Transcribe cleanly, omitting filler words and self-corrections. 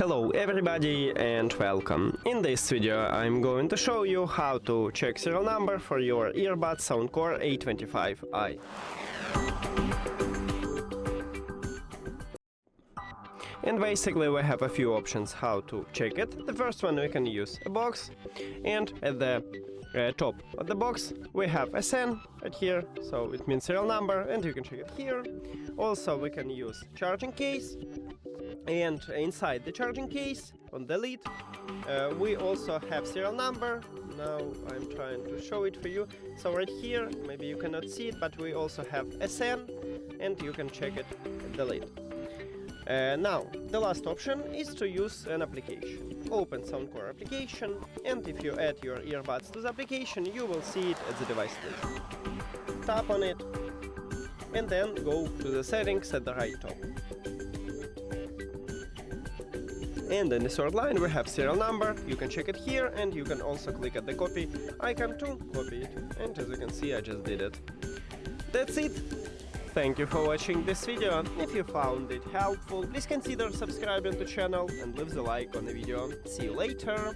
Hello everybody and welcome. In this video I'm going to show you how to check serial number for your earbuds SOUNDCORE A25i. And basically we have a few options how to check it. The first one, we can use a box, and at the top of the box we have a SAN right here, so it means serial number, and you can check it here. Also we can use charging case, and inside the charging case on the lid we also have serial number. Now I'm trying to show it for you. So right here, maybe you cannot see it, but we also have a SAN, and you can check it at the lid. Now, the last option is to use an application. Open SOUNDCORE application, and if you add your earbuds to the application, you will see it at the device station. Tap on it, and then go to the settings at the right top. And in the third line we have serial number. You can check it here, and you can also click at the copy icon to copy it. And as you can see, I just did it. That's it. Thank you for watching this video. If you found it helpful, please consider subscribing to the channel and leave the like on the video. See you later!